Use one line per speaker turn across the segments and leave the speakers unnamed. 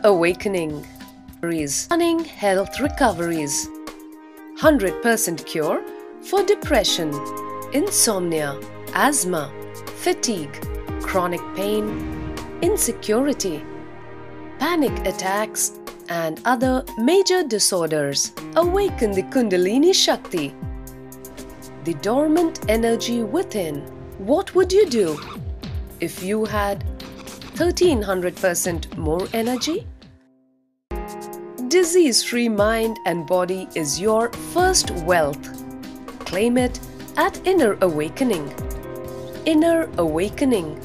awakening. Stunning health recoveries. 100% cure for depression, insomnia, asthma, fatigue, chronic pain, insecurity, panic attacks, and other major disorders. Awaken the Kundalini Shakti, the dormant energy within. What would you do if you had 1300% more energy? Disease-free mind and body is your first wealth. Claim it at Inner Awakening. Inner Awakening,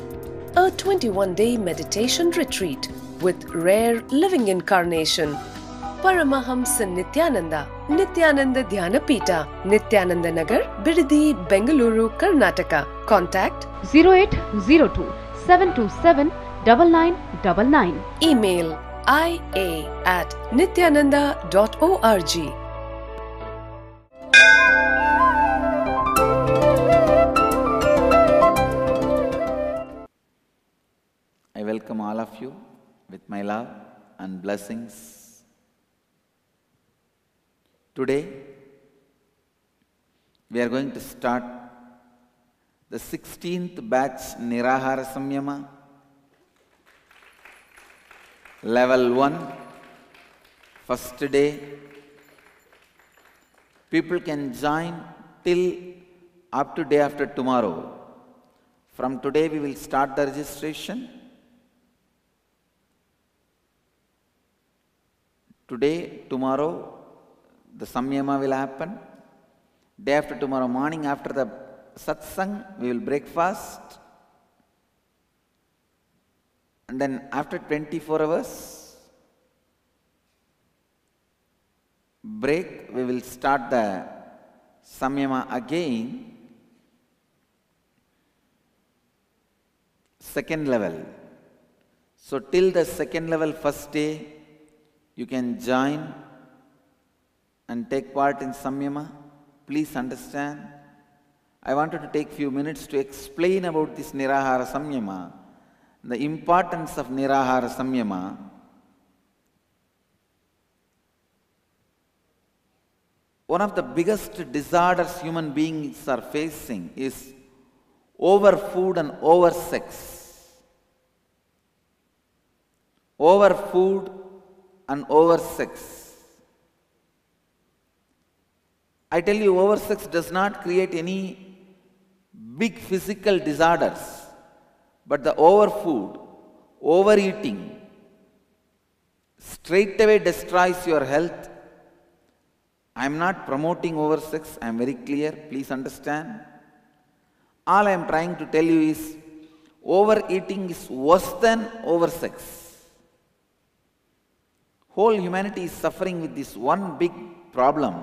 a 21-day meditation retreat with rare living incarnation, Paramahamsa Nityananda, Nityananda Dhyanapita, Nityananda Nagar, Bidadi, Bengaluru, Karnataka. Contact
0802 727 9999.
Email ia@nityananda.org.
I welcome all of you with my love and blessings. Today, we are going to start the 16th batch Nirahara Samyama, Level 1, first day. People can join till up to day after tomorrow. From today, we will start the registration. Today, tomorrow, the Samyama will happen. Day after tomorrow morning, after the satsang, we will break fast. And then after 24 hours break, we will start the Samyama again. Second level. So till the second level first day, you can join and take part in Samyama. Please understand, I wanted to take few minutes to explain about this Nirahara Samyama, the importance of Nirahara Samyama. One of the biggest disorders human beings are facing is overfood and oversex. Overfood and oversex. I tell you, oversex does not create any big physical disorders, but the overfood, overeating, straight away destroys your health. I am not promoting oversex, I am very clear, please understand. All I am trying to tell you is, overeating is worse than oversex. Whole humanity is suffering with this one big problem,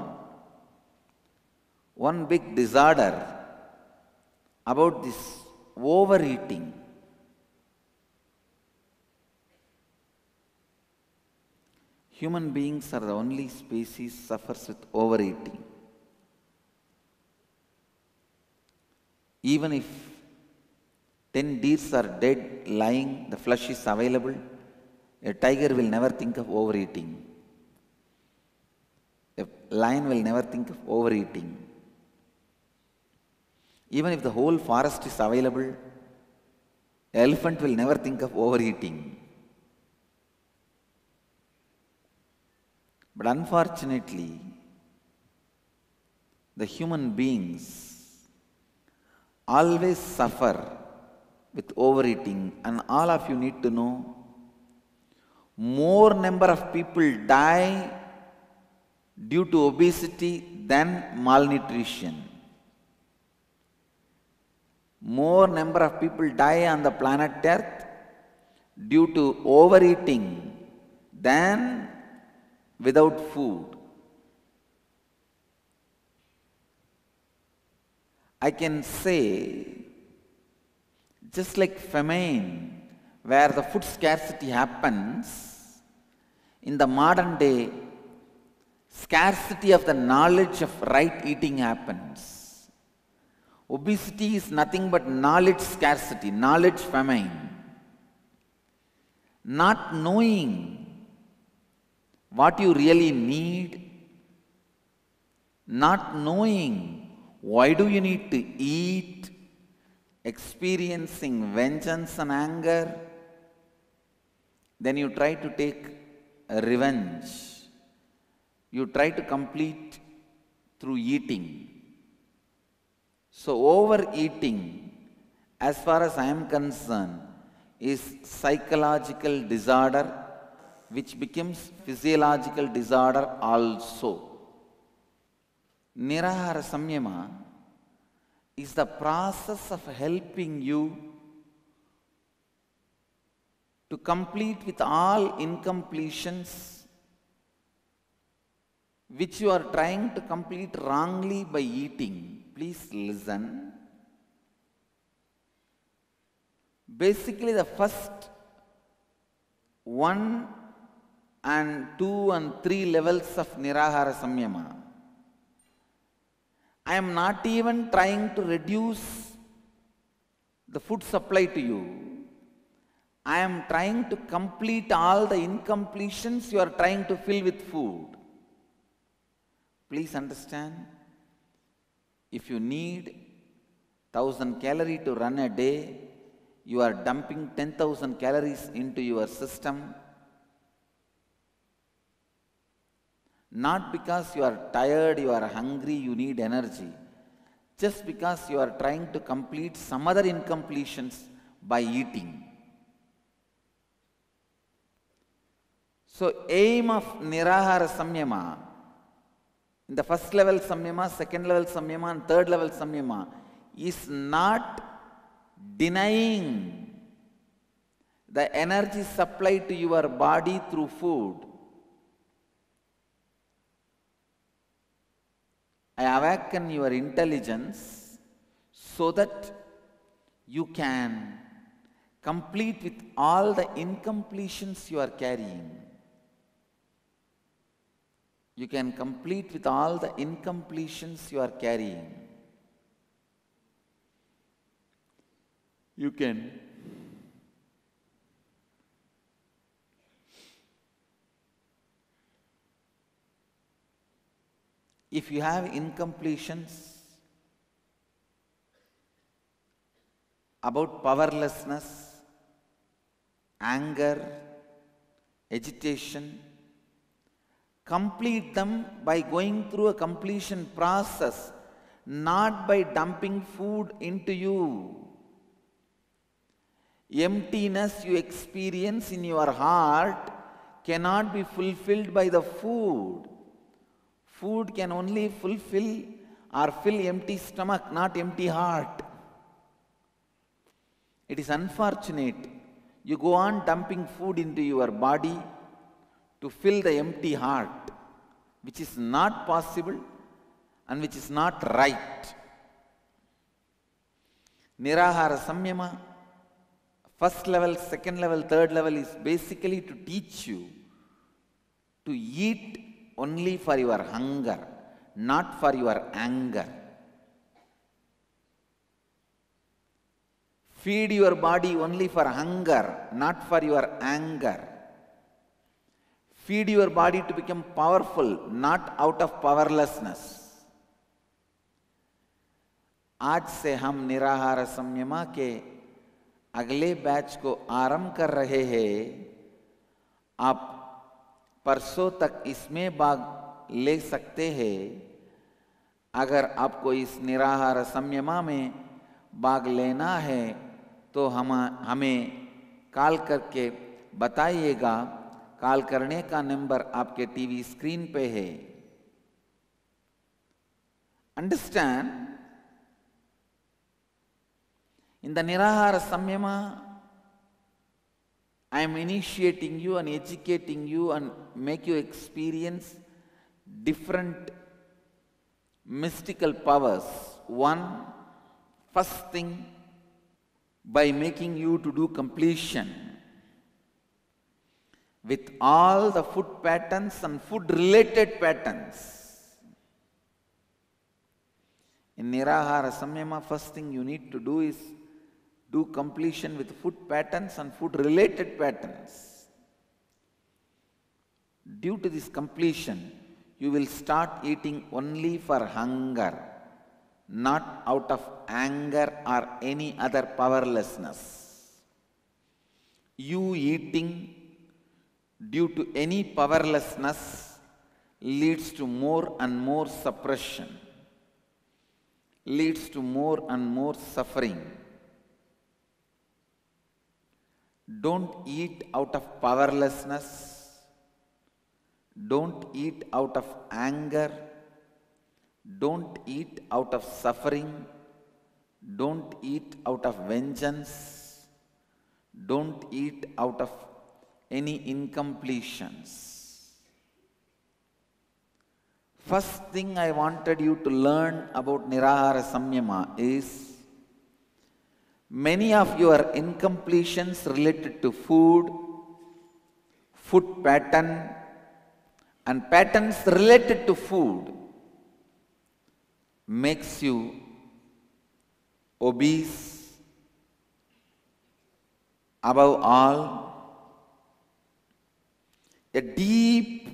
one big disorder about this overeating. Human beings are the only species suffers with overeating. Even if 10 deers are dead, lying, the flesh is available, a tiger will never think of overeating. A lion will never think of overeating. Even if the whole forest is available, an elephant will never think of overeating. But unfortunately, the human beings always suffer with overeating, and all of you need to know, more number of people die due to obesity than malnutrition. More number of people die on the planet Earth due to overeating than without food. I can say, just like famine, where the food scarcity happens, in the modern day, scarcity of the knowledge of right eating happens. Obesity is nothing but knowledge scarcity, knowledge famine. Not knowing what you really need, not knowing why do you need to eat, experiencing vengeance and anger, then you try to take a revenge. You try to complete through eating. So overeating, as far as I am concerned, is psychological disorder which becomes physiological disorder also. Nirahara Samyama is the process of helping you to complete with all incompletions which you are trying to complete wrongly by eating. Please listen. Basically, the first 1 and 2 and 3 levels of Nirahara Samyama, I am not even trying to reduce the food supply to you. I am trying to complete all the incompletions you are trying to fill with food. Please understand, if you need 1000 calories to run a day, you are dumping 10,000 calories into your system. Not because you are tired, you are hungry, you need energy. Just because you are trying to complete some other incompletions by eating. So aim of Nirahara Samyama, in the first level Samyama, second level Samyama and third level Samyama, is not denying the energy supply to your body through food. I awaken your intelligence so that you can complete with all the incompletions you are carrying. You can complete with all the incompletions you are carrying. You can if you have incompletions about powerlessness, anger, agitation, complete them by going through a completion process, not by dumping food into you. Emptiness you experience in your heart cannot be fulfilled by the food. Food can only fulfill or fill empty stomach, not empty heart. It is unfortunate. You go on dumping food into your body to fill the empty heart, which is not possible and which is not right. Nirahara Samyama, first level, second level, third level is basically to teach you to eat only for your hunger, not for your anger. Feed your body only for hunger, not for your anger. Feed your body to become powerful, not out of powerlessness. आज से हम निराहार संयमा के अगले batch को आरंभ कर रहे हैं। आप परसों तक इसमें भाग ले सकते हैं। अगर आपको इस निराहार संयमा में भाग लेना है तो हमें कॉल करके बताइएगा। कॉल करने का नंबर आपके टीवी स्क्रीन पे है। Understand, in the Nirahara Samyama, I am initiating you and educating you and make you experience different mystical powers. One, first thing, by making you to do completion with all the food patterns and food related patterns. In Nirahara Samyama, first thing you need to do is do completion with food patterns and food related patterns. Due to this completion, you will start eating only for hunger, not out of anger or any other powerlessness. You eating due to any powerlessness leads to more and more suppression, leads to more and more suffering. Don't eat out of powerlessness. Don't eat out of anger. Don't eat out of suffering. Don't eat out of vengeance. Don't eat out of any incompletions. First thing I wanted you to learn about Nirahara Samyama is many of your incompletions related to food, food pattern, and patterns related to food makes you obese. Above all, a deep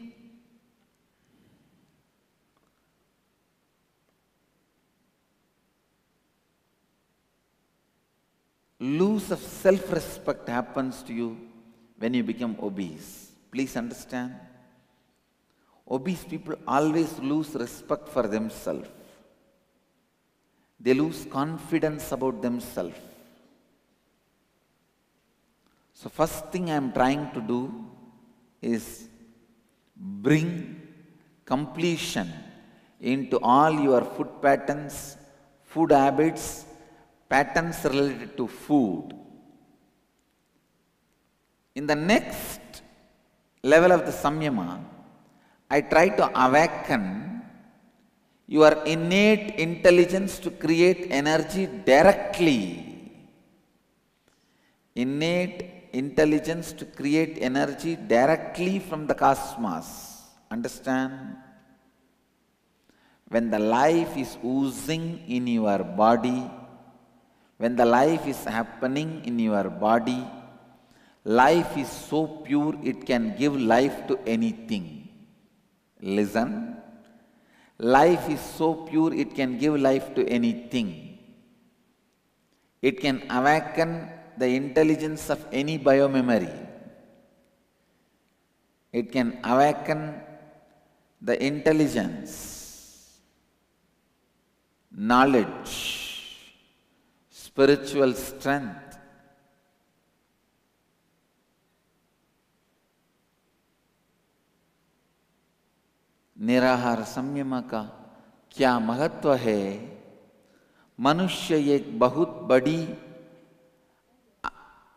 loss of self-respect happens to you when you become obese. Please understand. Obese people always lose respect for themselves. They lose confidence about themselves. So first thing I am trying to do is bring completion into all your food patterns, food habits, patterns related to food. In the next level of the Samyama, I try to awaken your innate intelligence to create energy directly. Innate intelligence to create energy directly from the cosmos. Understand? When the life is oozing in your body, when the life is happening in your body, life is so pure it can give life to anything. Listen, life is so pure it can give life to anything. It can awaken the intelligence of any biomemory. It can awaken the intelligence, knowledge, spiritual strength. निराहार संयम का क्या महत्व है? मनुष्य एक बहुत बड़ी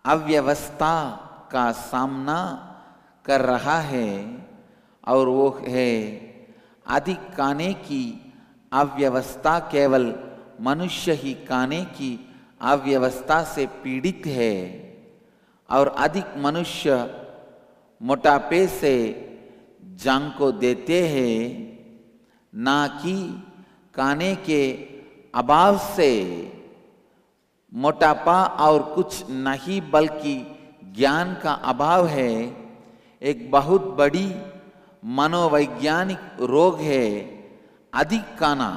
अव्यवस्था का सामना कर रहा है और वो है अधिक खाने की अव्यवस्था। केवल मनुष्य ही खाने की अव्यवस्था से पीड़ित है और अधिक मनुष्य मोटापे से जान को देते हैं, ना कि खाने के अभाव से। मोटापा और कुछ नहीं बल्कि ज्ञान का अभाव है। एक बहुत बड़ी मनोवैज्ञानिक रोग है अधिक खाना।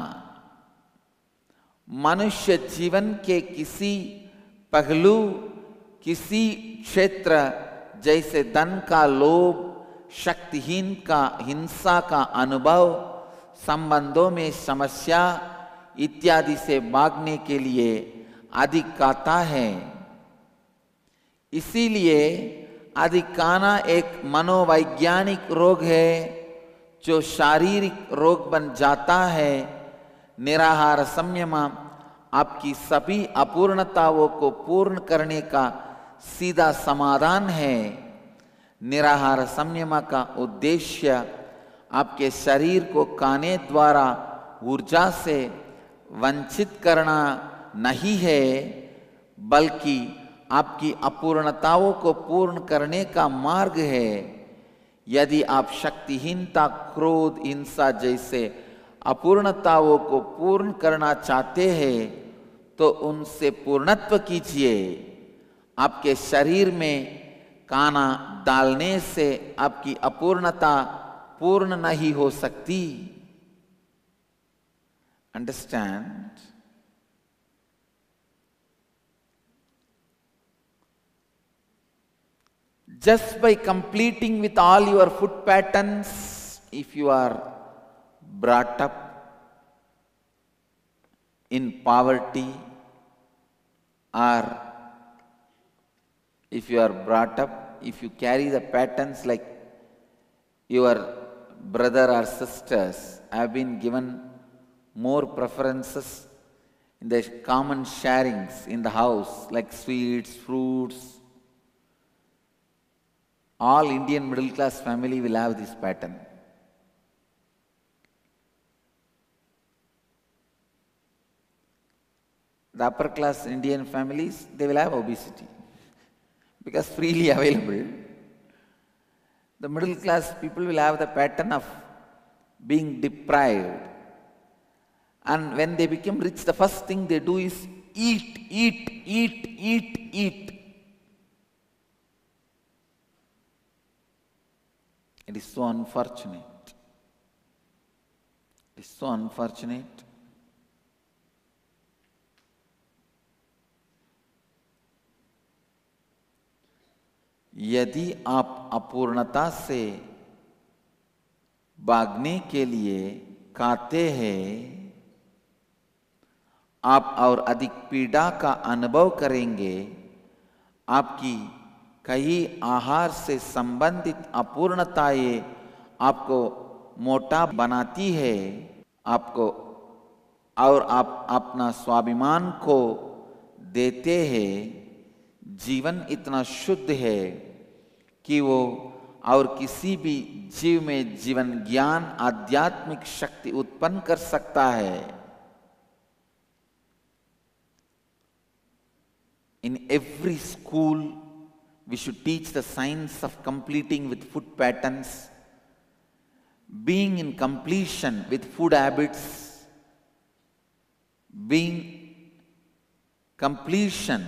मनुष्य जीवन के किसी पहलू, किसी क्षेत्र जैसे धन का लोभ, शक्तिहीन का हिंसा का अनुभव, संबंधों में समस्या इत्यादि से भागने के लिए अधिक खाता है। इसीलिए अधिक खाना एक मनोवैज्ञानिक रोग है जो शारीरिक रोग बन जाता है। निराहार संयम आपकी सभी अपूर्णताओं को पूर्ण करने का सीधा समाधान है। निराहार संयम का उद्देश्य आपके शरीर को खाने द्वारा ऊर्जा से वंचित करना नहीं है, बल्कि आपकी अपूर्णताओं को पूर्ण करने का मार्ग है। यदि आप शक्तिहीनता, क्रोध, हिंसा जैसे अपूर्णताओं को पूर्ण करना चाहते हैं तो उनसे पूर्णत्व कीजिए। आपके शरीर में खाना डालने से आपकी अपूर्णता पूर्ण नहीं हो सकती. Understand? Just by completing with all your food patterns, if you are brought up in poverty, or if you are brought up, if you carry the patterns like your brother or sisters have been given more preferences in the common sharings in the house, like sweets, fruits, all Indian middle class family will have this pattern. The upper class Indian families, they will have obesity because freely available. The middle class people will have the pattern of being deprived. And when they become rich, the first thing they do is eat, eat, eat, eat, eat. It is so unfortunate. It is so unfortunate. यदि आप अपूर्णता से भागने के लिए खाते हैं, आप और अधिक पीड़ा का अनुभव करेंगे. आपकी कई आहार से संबंधित अपूर्णताएं आपको मोटा बनाती है, आपको, और आप अपना स्वाभिमान को देते हैं. जीवन इतना शुद्ध है कि वो और किसी भी जीव में जीवन ज्ञान आध्यात्मिक शक्ति उत्पन्न कर सकता है. In every school, we should teach the science of completing with food patterns, being in completion with food habits, being completion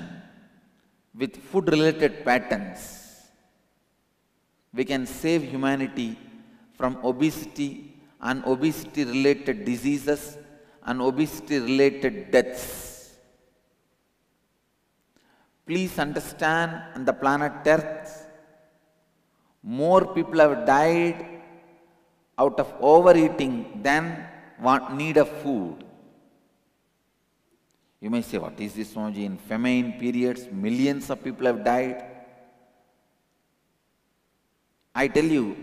with food related patterns. We can save humanity from obesity and obesity related diseases and obesity related deaths. Please understand, on the planet Earth, more people have died out of overeating than need of food. You may say, what is this, Swamiji? In famine periods, millions of people have died. I tell you,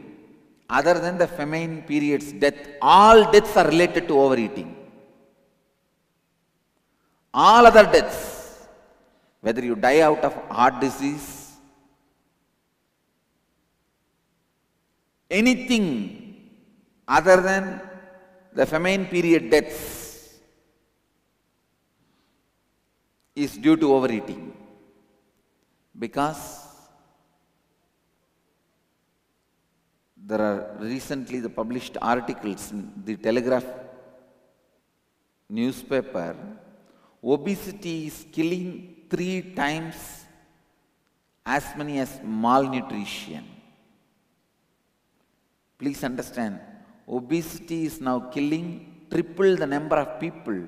other than the famine periods, all deaths are related to overeating. All other deaths, whether you die out of heart disease, anything other than the famine period deaths is due to overeating. Because there are recently the published articles in the Telegraph newspaper, obesity is killing 3 times as many as malnutrition. Please understand, obesity is now killing triple the number of people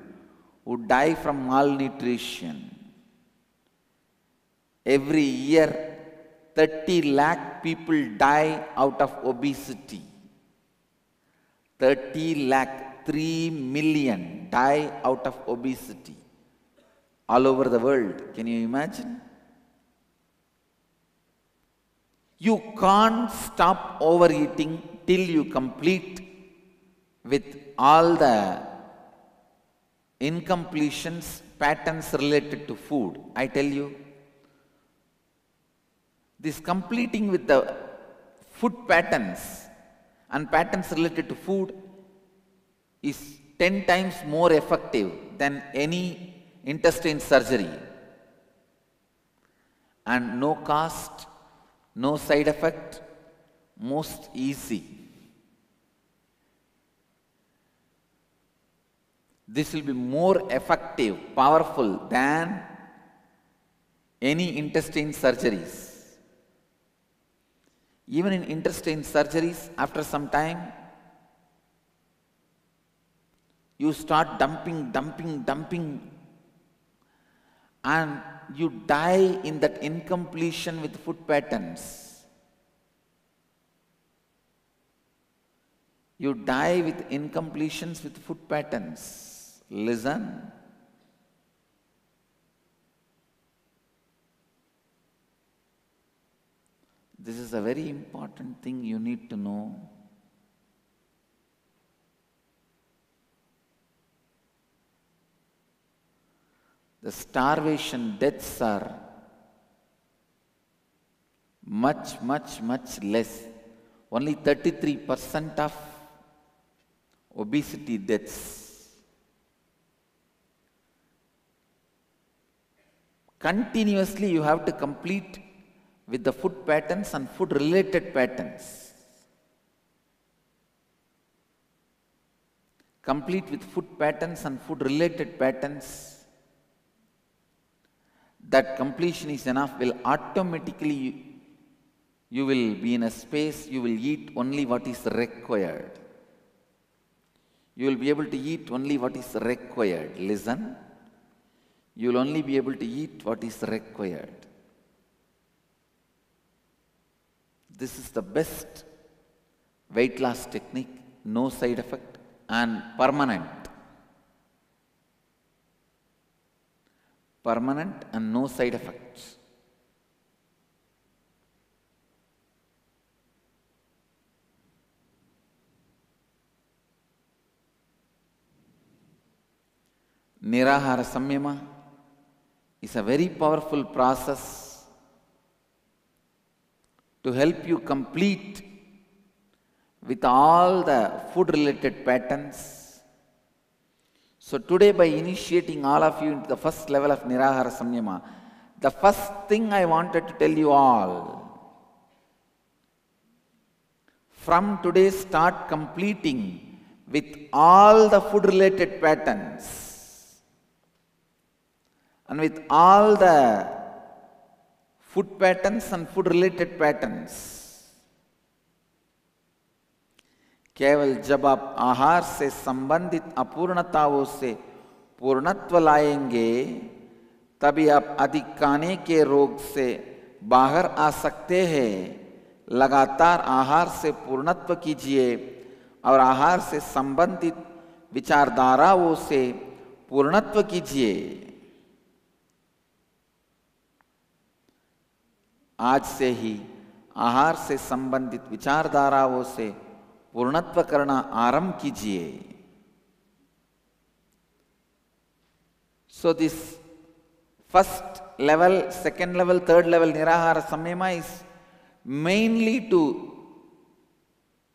who die from malnutrition. Every year, 30 lakh people die out of obesity. 30 lakh, 3 million die out of obesity all over the world. Can you imagine? You can't stop overeating till you complete with all the incompletions, patterns related to food. I tell you, this completing with the food patterns and patterns related to food is 10 times more effective than any intestine surgery. And no cost, no side effect, most easy. This will be more effective, powerful than any intestine surgeries. Even in intestine surgeries, after some time, you start dumping, and you die in that incompletion with food patterns. You die with incompletions with food patterns. Listen. This is a very important thing you need to know. The starvation deaths are much less. Only 33% of obesity deaths. Continuously you have to complete with the food patterns and food related patterns. Complete with food patterns and food related patterns. That completion is enough. Will automatically you will be in a space, you will eat only what is required. You will be able to eat only what is required. Listen. You will only be able to eat what is required. This is the best weight loss technique, no side effect and permanent. Permanent and no side effects. Nirahara Samyama is a very powerful process to help you complete with all the food related patterns. So today, by initiating all of you into the first level of Nirahara Samyama, the first thing I wanted to tell you all, from today start completing with all the food related patterns and with all the food patterns and food related patterns. केवल जब आप आहार से संबंधित अपूर्णताओं से पूर्णत्व लाएंगे, तभी आप अधिक खाने के रोग से बाहर आ सकते हैं। लगातार आहार से पूर्णत्व कीजिए और आहार से संबंधित विचारधाराओं से पूर्णत्व कीजिए। आज से ही आहार से संबंधित विचारधाराओं से पूर्णत्व करना आरंभ कीजिए। So this first level, second level, third level Nirahara Samyama is mainly to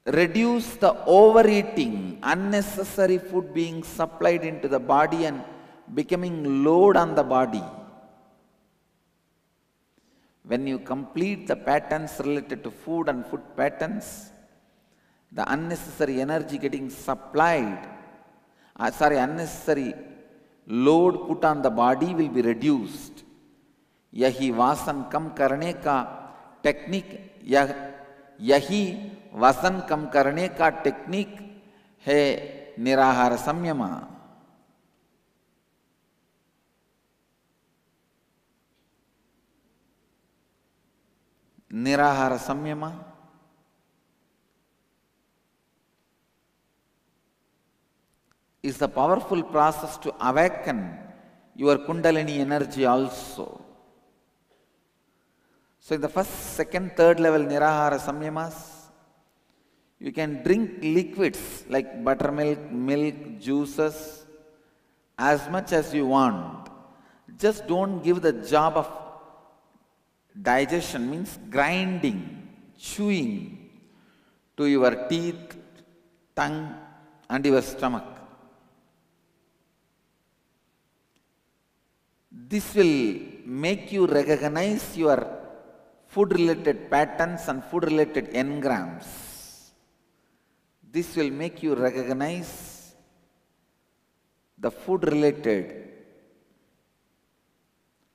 reduce the overeating, unnecessary food being supplied into the body and becoming load on the body. When you complete the patterns related to food and food patterns, the unnecessary energy getting supplied, unnecessary load put on the body will be reduced. यही वजन कम करने का technique, यही वजन कम करने का technique है निराहार संयमा। Nirahara Samyama is the powerful process to awaken your Kundalini energy also. So in the first, second, third level Nirahara Samyamas, you can drink liquids like buttermilk, milk, juices as much as you want. Just don't give the job of digestion, means grinding, chewing to your teeth, tongue and your stomach. This will make you recognize your food related patterns and food related engrams. This will make you recognize the food related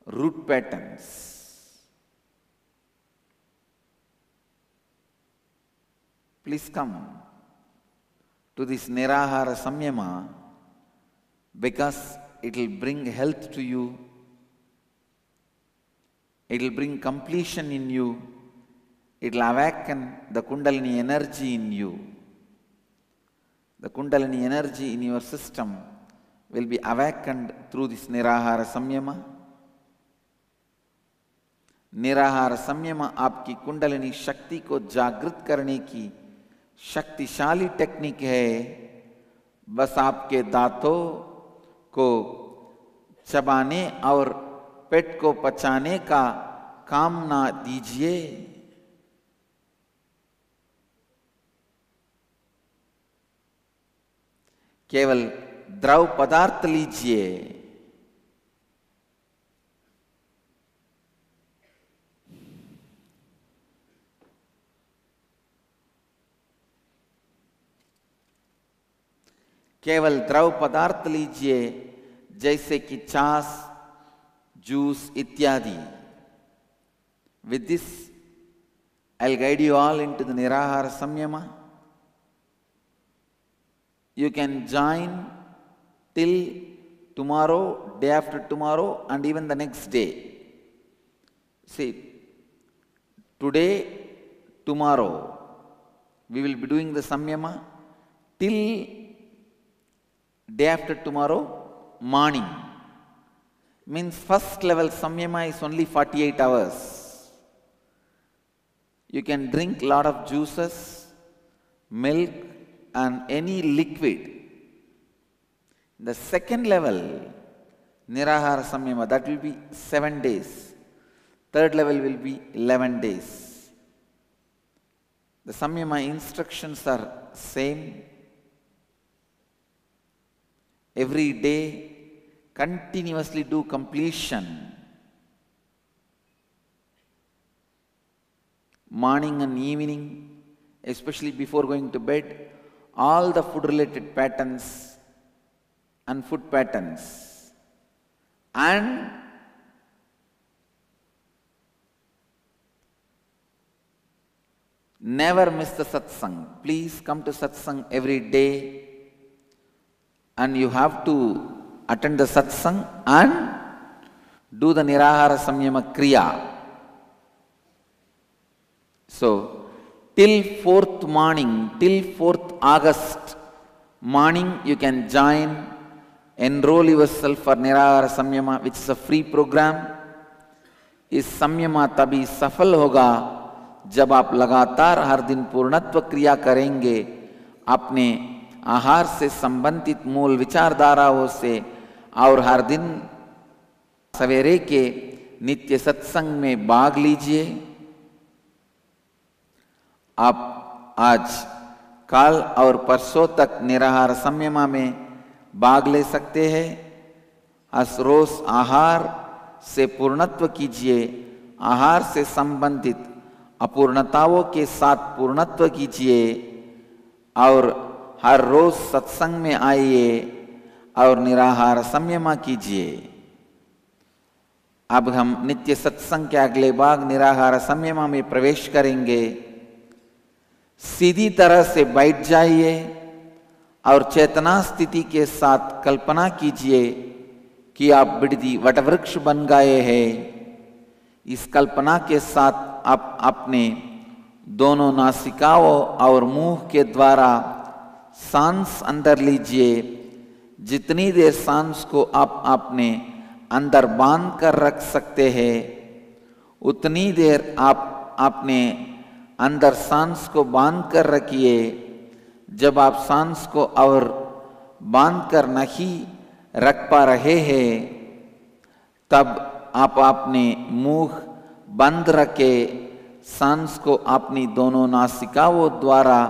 root patterns. please come to this Nirahara Samyama, because it will bring health to you, it will bring completion in you, it will awaken the Kundalini energy in you. The Kundalini energy in your system will be awakened through this Nirahara Samyama. निराहार संयम आपकी कुंडलिनी शक्ति को जागृत करने की शक्तिशाली technique है। बस आपके दांतों को चबाने और पेट को पचाने का काम ना दीजिए। केवल द्रव पदार्थ लीजिए। केवल द्रव पदार्थ लीजिए, जैसे कि छाछ, जूस इत्यादि। With this, I'll guide you all into the Nirahara Samyama. You can join till tomorrow, day after tomorrow, and even the next day. See, today, tomorrow, we will be doing the Samyama till day after tomorrow, morning. Means first level Samyama is only 48 hours. You can drink lot of juices, milk, and any liquid. The second level, Nirahara Samyama, that will be 7 days. Third level will be 11 days. The Samyama instructions are same. Every day, continuously do completion. Morning and evening, especially before going to bed, all the food related patterns and food patterns. And never miss the satsang. Please come to satsang every day. And you have to attend the satsang and do the Nirahara Samyama Kriya. So, till 4th morning, till 4th August morning, you can join, enroll yourself for Nirahara Samyama, which is a free program. इस संयमा तभी सफल होगा जब आप लगातार हर दिन पूर्णत्व क्रिया करेंगे, अपने आहार से संबंधित मूल विचारधाराओं से, और हर दिन सवेरे के नित्य सत्संग में भाग लीजिए। आप आज, कल और परसों तक निराहार संयमा में भाग ले सकते हैं। रोज आहार से पूर्णत्व कीजिए, आहार से संबंधित अपूर्णताओं के साथ पूर्णत्व कीजिए, और हर रोज सत्संग में आइए और निराहार संयमा कीजिए। अब हम नित्य सत्संग के अगले भाग निराहार संयमा में प्रवेश करेंगे। सीधी तरह से बैठ जाइए और चेतना स्थिति के साथ कल्पना कीजिए कि आप बिड़दी वटवृक्ष बन गए हैं। इस कल्पना के साथ आप अपने दोनों नासिकाओं और मुंह के द्वारा सांस अंदर लीजिए। जितनी देर सांस को आप अपने अंदर बांध कर रख सकते हैं, उतनी देर आप अपने अंदर सांस को बांध कर रखिए। जब आप सांस को और बांध कर नहीं रख पा रहे हैं, तब आप अपने मुंह बंद रखे सांस को अपनी दोनों नासिकाओं द्वारा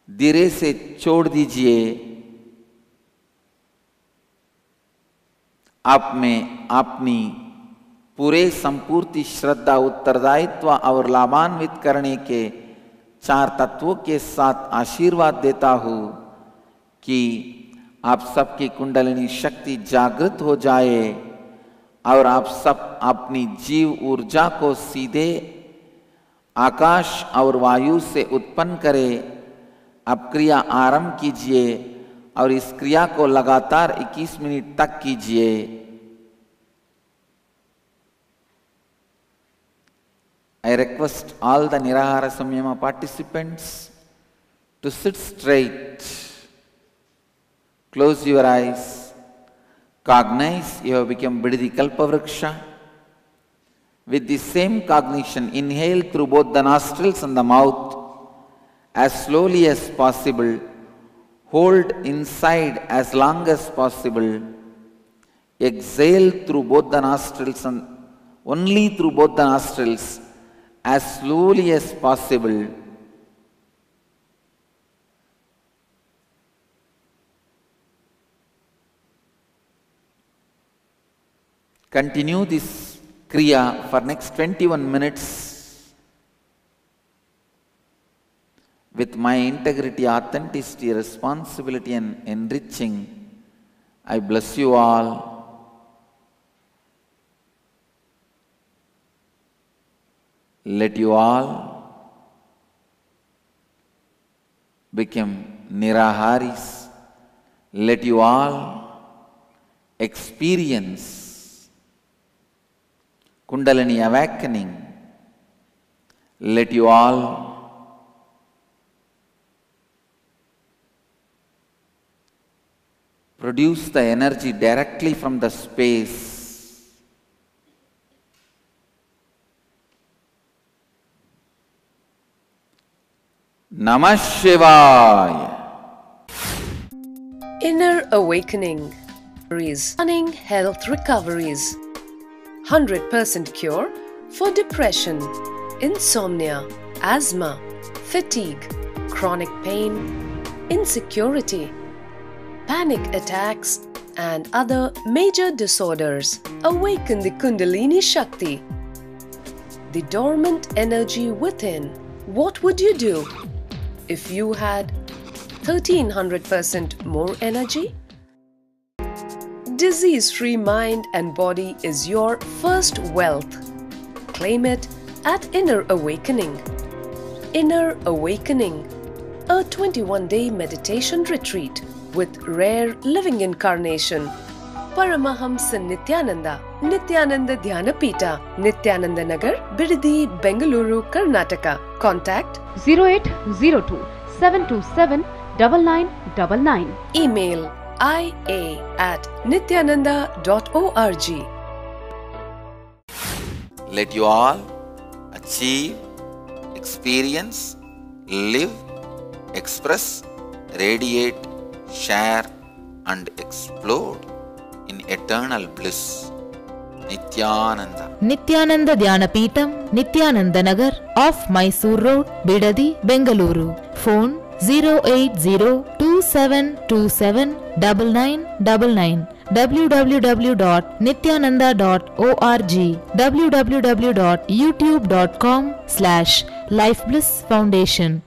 धीरे से छोड़ दीजिए। आप में अपनी पूरे संपूर्ति श्रद्धा, उत्तरदायित्व और लाभान्वित करने के 4 तत्वों के साथ आशीर्वाद देता हूं कि आप सबकी कुंडलिनी शक्ति जागृत हो जाए और आप सब अपनी जीव ऊर्जा को सीधे आकाश और वायु से उत्पन्न करे। अब क्रिया आरंभ कीजिए और इस क्रिया को लगातार 21 मिनट तक कीजिए। I request all the Nirahara Samyama participants to sit straight. Close your eyes. Cognize you have become Bidadi Kalpavriksha. With the same cognition, inhale through both the nostrils and the mouth as slowly as possible. Hold inside as long as possible. Exhale through both the nostrils and only through both the nostrils as slowly as possible. Continue this Kriya for next 21 minutes with my integrity, authenticity, responsibility and enriching. I bless you all. Let you all become Niraharis. Let you all experience Kundalini awakening. Let you all produce the energy directly from the space. Namah Shivaya.
Inner Awakening. Stunning health recoveries. 100% cure for depression, insomnia, asthma, fatigue, chronic pain, insecurity, panic attacks and other major disorders. Awaken the Kundalini Shakti, the dormant energy within. What would you do if you had 1300% more energy? Disease-free mind and body is your first wealth. Claim it at Inner Awakening. Inner Awakening, a 21-day meditation retreat with rare living incarnation. Paramahamsa Nityananda, Nityananda Dhyanapita, Nityananda Nagar, Bidadi, Bengaluru, Karnataka. Contact
0802 727 9999.
Email ia@nityananda.org.
Let you all achieve, experience, live, express, radiate, share and explode in eternal bliss. Nityananda.
Nityananda Dhyanapitham, Nityananda Nagar, off Mysore Road, Bidadi, Bengaluru. Phone 08027279999. www.nityananda.org. www.youtube.com/Life Bliss Foundation.